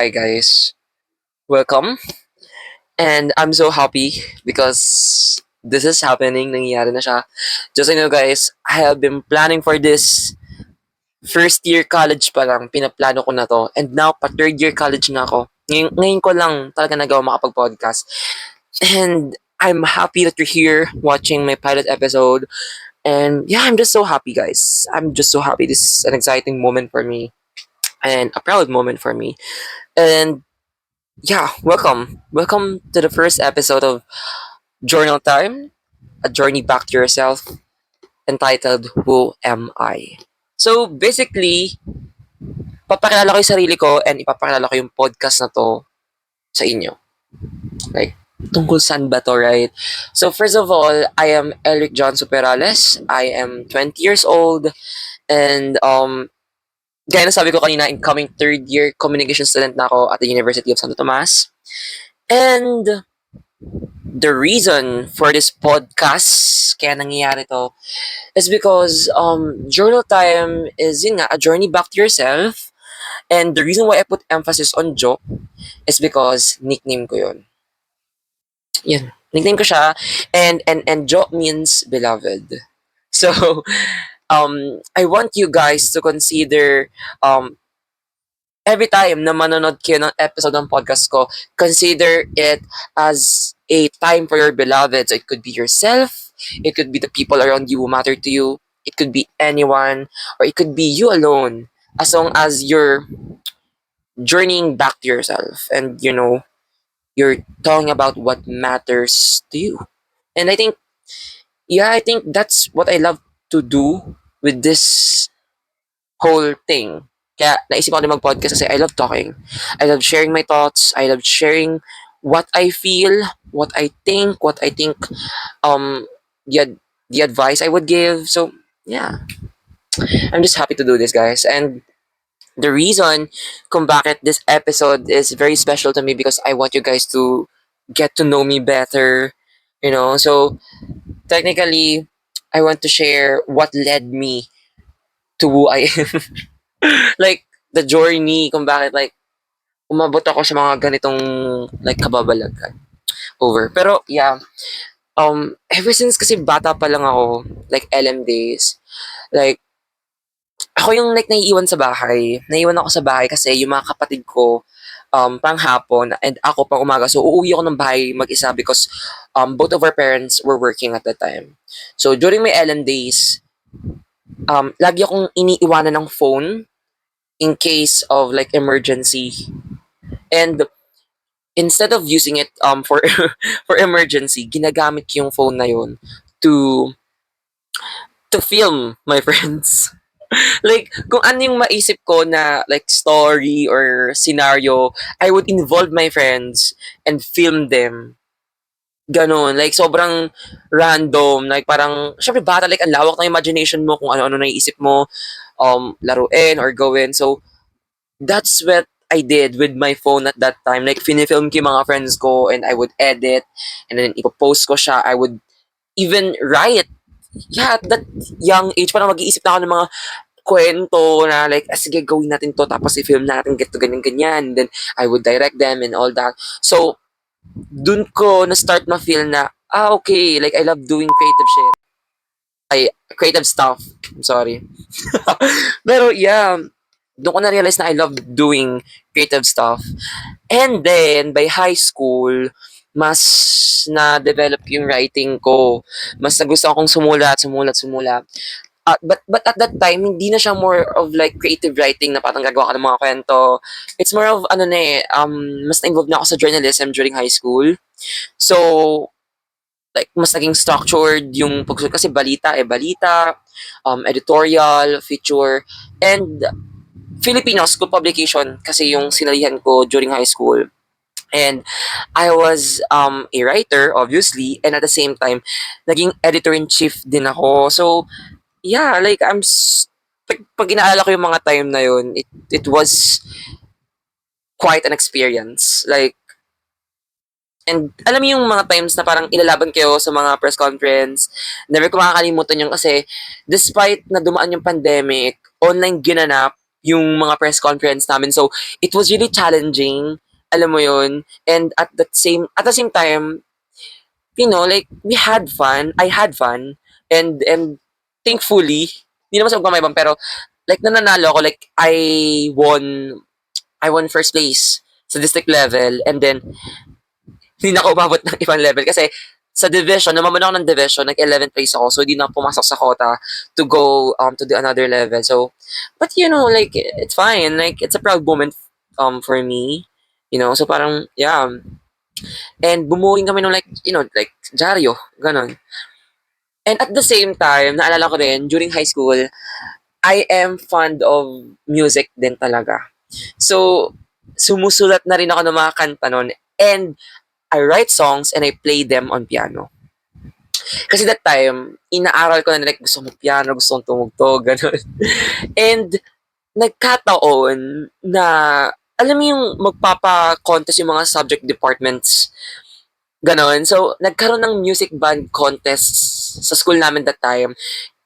Hi guys, welcome. And I'm so happy because this is happening, nangyayari na siya. Just so you know guys, I have been planning for this first year college pa lang, pinaplano ko na to. And now, pa third year college na ako. Ngayon ko lang talaga nagawa makapag-podcast. And I'm happy that you're here watching my pilot episode. And yeah, I'm just so happy guys. I'm just so happy. This is an exciting moment for me and a proud moment for me. And yeah, welcome. Welcome to the first episode of Journal Time, a journey back to yourself entitled Who Am I? So basically, papakilala ko yung sarili ko and ipapakilala ko yung podcast na to sa inyo. Like, tungkol saan ba to, right? So first of all, I am Eric John Superales. I am 20 years old and gaya na sabi ko kanina, incoming third year communication student na ako at the University of Santo Tomas. And the reason for this podcast, kaya nangyayari to, is because journal time is yun nga, a journey back to yourself. And the reason why I put emphasis on Jo is because nickname ko yun. Yun. Nickname ko siya. And Jo means beloved. So, I want you guys to consider every time na manonood kayo ng episode ng podcast ko, consider it as a time for your beloved. So it could be yourself, it could be the people around you who matter to you, it could be anyone, or it could be you alone. As long as you're journeying back to yourself and you're talking about what matters to you. And I think that's what I love to do with this whole thing. Kaya naisip ko din mag-podcast kasi I love talking. I love sharing my thoughts. I love sharing what I feel, what I think, um, the advice I would give. So, yeah. I'm just happy to do this, guys. And the reason kung bakit this episode is very special to me because I want you guys to get to know me better. So technically, I want to share what led me to who I am. Like, the journey kung bakit, like, umabot ako sa mga ganitong, like, kababalagan. Over. Pero, yeah, ever since kasi bata pa lang ako, like, LM days, like, ako yung, like, naiiwan sa bahay. Naiiwan ako sa bahay kasi yung mga kapatid ko, pang hapon, and ako pang umaga. So, uuwi ako ng bahay mag-isa because, both of our parents were working at the time. So, during my LM days, lagi akong iniiwanan ng phone in case of like emergency. And instead of using it for for emergency, ginagamit ko yung phone na yun to film my friends. Like, kung ano yung maisip ko na like story or scenario, I would involve my friends and film them. Ganon. Like, sobrang random. Like, parang, syempre bata, like, ang lawak ng imagination mo kung ano-ano naiisip mo, laruin or gawin. So, that's what I did with my phone at that time. Like, finifilm ko yung mga friends ko and I would edit and then ipopost ko siya. I would even write. Yeah, at that young age, parang mag-iisip na ako ng mga kwento na like, sige, gawin natin to, tapos i-film natin, get to ganyan-ganyan. Then, I would direct them and all that. So, dun ko na-start ma-feel na, okay, like, I love doing creative shit. Creative stuff. I'm sorry. Pero, yeah, doon ko na-realize na I love doing creative stuff. And then, by high school, mas na-develop yung writing ko. Mas nagustuhan kong sumulat. But at that time, hindi na siya more of like creative writing na parang gagawa ka ng mga kwento. It's more of, mas na-involved na ako sa journalism during high school. So, like, mas naging structured yung pagsulat kasi balita, editorial, feature, and Filipino school publication kasi yung sinalihan ko during high school. And I was a writer, obviously, and at the same time, naging editor-in-chief din ako. So, yeah, like, pag inaalala ko yung mga time na yun, it was quite an experience. Like, and alam mo yung mga times na parang ilalaban kayo sa mga press conference, never ko makakalimutan yung kasi, despite na dumaan yung pandemic, online ginanap, yung mga press conference namin. So, it was really challenging, alam mo yun. And at the same time, like we had fun. I had fun, and thankfully, hindi naman sa magmamayabang, pero like nananalo ako, like I won first place sa district level, and then hindi na ako umabot ng ibang level kasi sa division, naman ako ng division, nag-11th place ako, so hindi na ako pumasok sa quota to go to the another level. So, but like it's fine, like it's a proud moment for me, so parang yeah, and bumuking kami ng like like dyaryo, ganon. And at the same time, naalala ko rin during high school, I am fond of music din talaga. So, sumusulat na rin ako ng mga kanta nun, and I write songs and I play them on piano. Kasi that time, inaaral ko na like gusto mo piano, gusto kong tumugtog, gano'n. And nagkataon na, alam mo yung magpapa-contest yung mga subject departments, gano'n. So, nagkaroon ng music band contests sa school namin that time.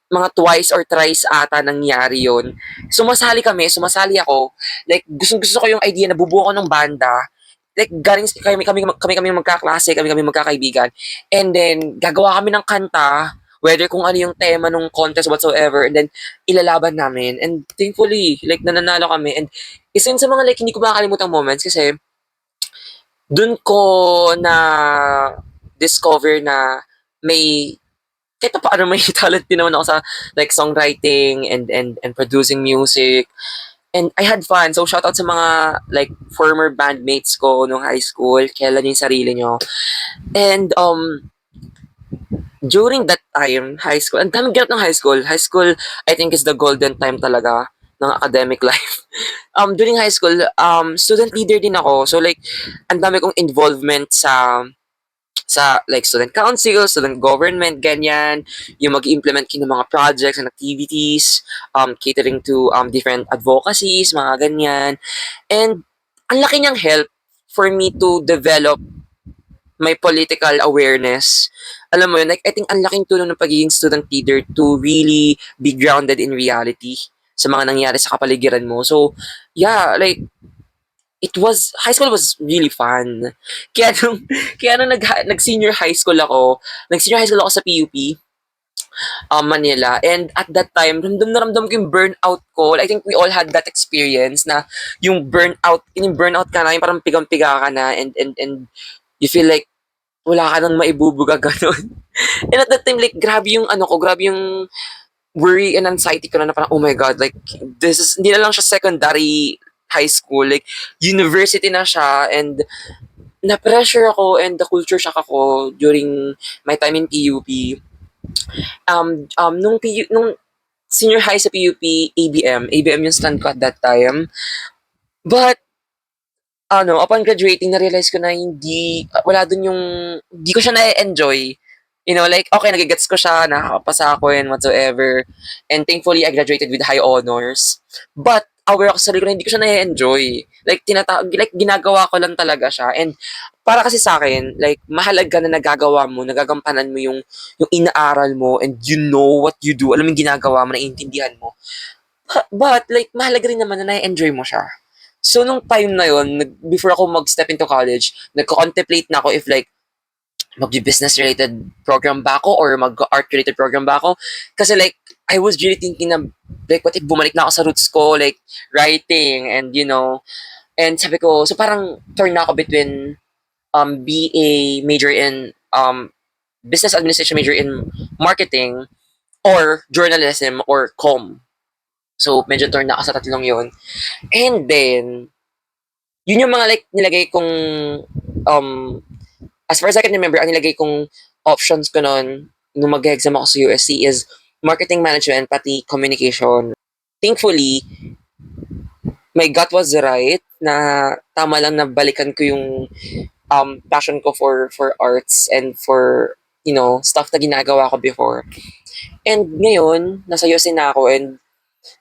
Mga twice or thrice ata nangyari yun. Sumasali ako. Like, gusto ko yung idea na bubuo ko ng banda. Like, galing kami magkaklase, kami magkakaibigan. And then, gagawa kami ng kanta, whether kung ano yung tema ng contest whatsoever, and then, ilalaban namin. And thankfully, like, nananalo kami. And isa yun sa mga, like, hindi ko makakalimutang moments kasi, dun ko na discover na may kahit pa paano may talent din naman ako sa like songwriting and producing music. And I had fun. So shout out sa mga like former bandmates ko nung high school. Kailan yung sarili nyo. And during that time, high school, ang daming ganap ng high school. High school, I think is the golden time talaga ng academic life. During high school, student leader din ako. So like, ang dami kong involvement sa like student council, student government, ganyan, yung mag-implement ng mga projects and activities, catering to different advocacies, mga ganyan. And ang laki niyang help for me to develop my political awareness. Alam mo yun, like, I think ang laking tulong ng pagiging student leader to really be grounded in reality sa mga nangyari sa kapaligiran mo. So, yeah, like, high school was really fun. Kaya nung, kaya nung nag-senior high school ako, sa PUP, Manila. And at that time, ramdam na ramdam ko yung burnout ko. I think we all had that experience na yung burnout ka na, yung parang pigang-piga ka na, and you feel like wala ka nang maibubuga, ganun. And at that time, like, grabe yung worry and anxiety ko na parang, oh my God, like, hindi na lang siya secondary high school, like, university na siya, and na-pressure ako and the culture shock ako during my time in PUP. Nung senior high sa PUP, ABM yung stand ko at that time. But, upon graduating, na-realize ko na wala dun hindi ko siya na-enjoy. Like, okay, nagigets ko siya, nakakapasa ako and whatsoever. And thankfully, I graduated with high honors. But, aware ako sa sarili ko na hindi ko siya na-enjoy. Like, ginagawa ko lang talaga siya. And, para kasi sa akin, like, mahalaga na nagagawa mo, nagagampanan mo yung inaaral mo, and you know what you do, alam mo yung ginagawa mo, naiintindihan mo. But, like, mahalaga rin naman na na-enjoy mo siya. So, nung time na yon, before ako mag-step into college, nagko-contemplate na ako if like, mag-business related program ba ako or mag-art related program ba ako. Kasi like, I was really thinking na, like, what if bumalik na ako sa roots ko, like, writing, and and sabi ko, so parang turn na ako between BA major in business administration major in marketing or journalism or comm. So, medyo turn na ako sa tatlong yon. And then, yun yung mga like nilagay kong um as far as I can remember, ang nilagay kong options ko noon nung mag-exam ako sa USC is marketing management pati communication. Thankfully, my gut was right na tama lang na balikan ko yung passion ko for arts and for stuff na ginagawa ko before. And ngayon, nasa USC na ako, and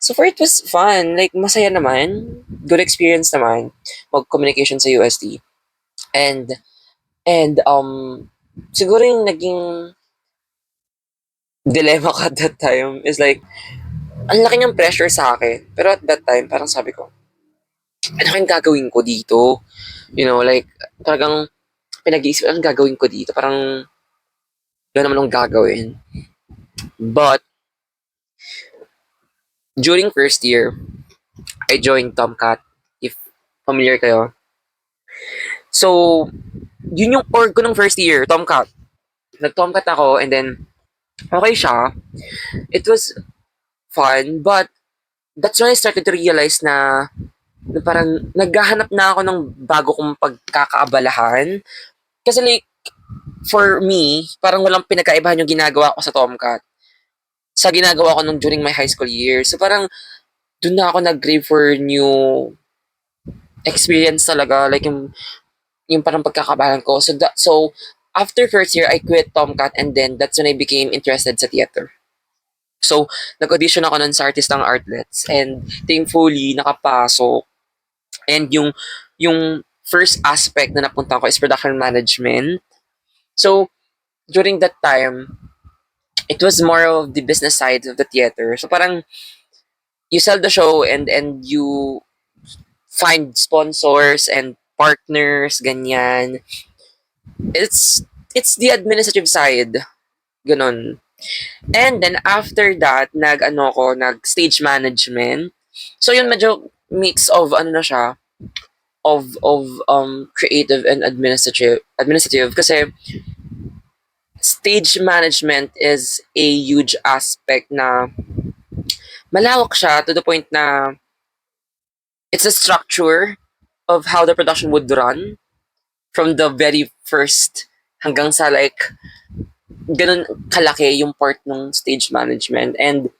so far it was fun. Like, masaya naman. Good experience naman. Mag-communication sa UST. And siguro yung naging dilemma ko at that time is like, ang laki niyang pressure sa akin. Pero at that time, parang sabi ko, ano kayang gagawin ko dito? You know, like, talagang pinag-iisip, anong gagawin ko dito? Parang, wala naman akong gagawin. But, during first year, I joined Tomcat, if familiar kayo. So, yun yung org ko ng first year, Tomcat. Nag-Tomcat ako, and then, okay siya. It was fun, but that's when I started to realize na parang naghahanap na ako ng bago kong pagkakaabalahan. Kasi like, for me, parang walang pinagkaibahan yung ginagawa ko sa Tomcat sa ginagawa ko nung during my high school years. So parang doon na ako nag-crave for new experience talaga. Like yung parang pagkakabalan ko. So after first year, I quit Tomcat, and then that's when I became interested sa theater. So, nag-audition ako nun sa Artistang Artlets, and thankfully, nakapasok. And yung first aspect na napunta ko is production management. So, during that time, it was more of the business side of the theater. So, parang you sell the show, and you find sponsors and partners, ganyan. It's the administrative side, ganon. And then after that, nag stage management. So yun medyo mix of ano na siya, of creative and administrative kasi stage management is a huge aspect na malawak siya to the point na it's a structure of how the production would run from the very first hanggang sa like ganun kalaki yung part ng stage management. And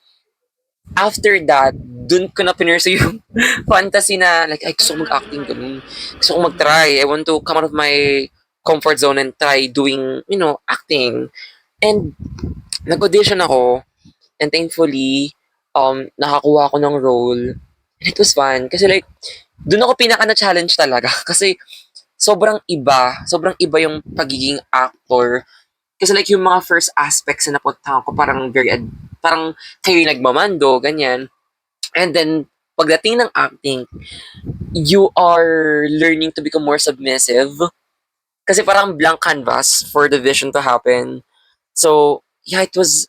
after that, dun ko na pinursue yung fantasy na like, ay gusto ko mag-acting ganun. Gusto ko mag-try. I want to come out of my comfort zone and try doing, acting. And nag-audition ako, and thankfully, nakakuha ako ng role. And it was fun. Kasi like, dun ako pinaka na-challenge talaga. Kasi sobrang iba yung pagiging actor. Kasi like yung mga first aspects na napuntahan ko, parang kayo yung nagmamando, ganyan. And then, pagdating ng acting, you are learning to become more submissive. Kasi parang blank canvas for the vision to happen. So, yeah, it was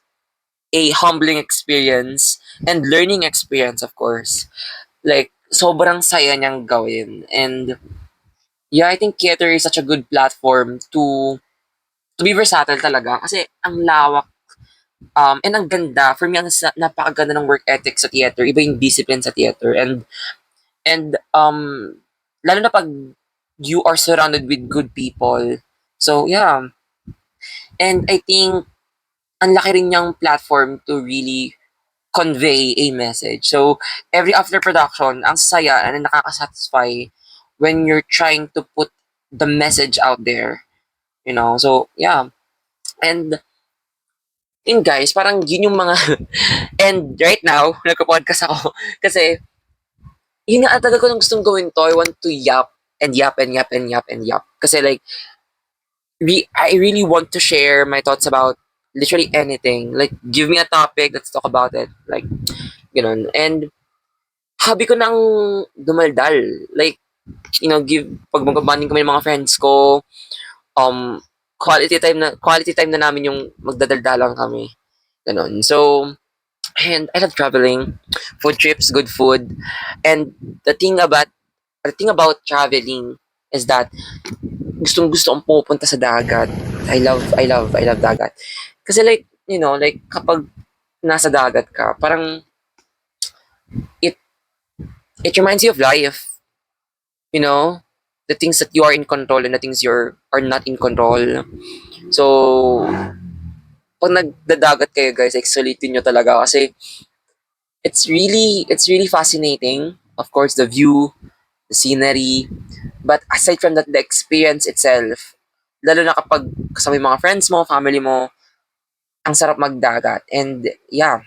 a humbling experience and learning experience, of course. Like, sobrang saya niyang gawin. And, yeah, I think theater is such a good platform to be versatile talaga. Kasi, ang lawak. And ang ganda. For me, napakaganda ng work ethic sa theater. Iba yung discipline sa theater. And lalo na pag you are surrounded with good people. So, yeah. And I think, ang laki rin niyang platform to really convey a message. So, every after production, ang saya and nakaka-satisfy when you're trying to put the message out there. So, yeah. And, yun guys, parang yun yung mga, and right now, nagko-podcast ako, kasi, yun nga, tagal ko nang gustong gawin to. I want to yap, and yap, and yap, and yap, and yap. Kasi like, I really want to share my thoughts about literally anything. Like, give me a topic, let's talk about it. Like, And, hobby ko nang dumaldal. Like, pag magbabanding kami ng mga friends ko, um, quality time na namin yung magdadaldalan kami. Ganon. So, and I love traveling, food trips, good food. And the thing about traveling is that gustong-gusto kong pumupunta sa dagat. I love dagat. Kasi like kapag nasa dagat ka, parang it it reminds you of life, you know? The things that you are in control and the things are not in control. So, pag nagdadagat kayo guys, like sulitin nyo talaga kasi it's really fascinating. Of course, the view, the scenery, but aside from that, the experience itself, lalo na kapag kasama yung mga friends mo, family mo, ang sarap magdagat. And yeah,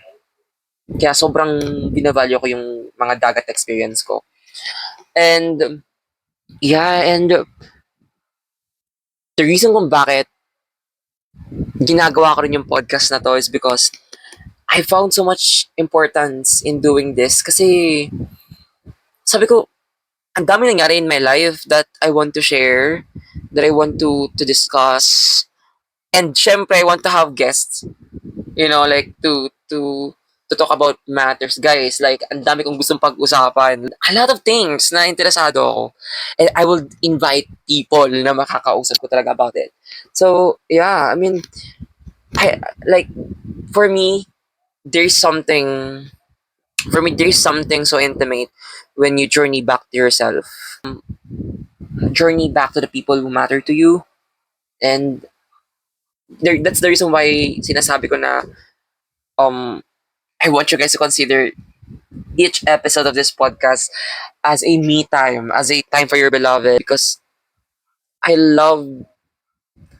kaya sobrang binavalue ko yung mga dagat experience ko. And yeah, and the reason kung bakit ginagawa ko rin yung podcast na to is because I found so much importance in doing this kasi sabi ko, ang dami nangyari in my life that I want to share, that I want to discuss. And syempre, I want to have guests, like to talk about matters, guys. Like, ang dami kong gustong pag-usapan. A lot of things na interesado ako. And I will invite people na makakausap ko talaga about it. So, yeah, I mean, like, for me, there's something, there's something so intimate when you journey back to yourself. Journey back to the people who matter to you. And that's the reason why sinasabi ko na, um, I want you guys to consider each episode of this podcast as a me time, as a time for your beloved, because I love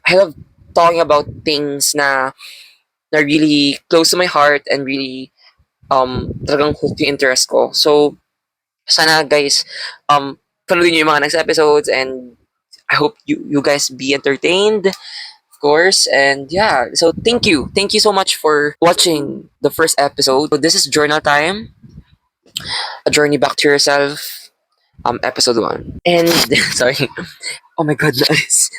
I love talking about things na really close to my heart and really talagang hook yung interest ko. So sana guys panoodin niyo yung mga next episodes, and I hope you guys be entertained, of course. And yeah, so thank you so much for watching the first episode. So this is Journal Time, a journey back to yourself, episode 1. And sorry, oh my god, guys.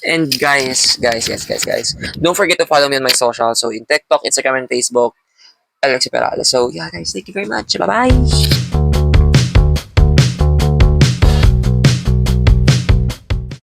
And guys, don't forget to follow me on my social. So in TikTok, Instagram, and Facebook, Alexi Perales. So yeah, guys, thank you very much. Bye bye.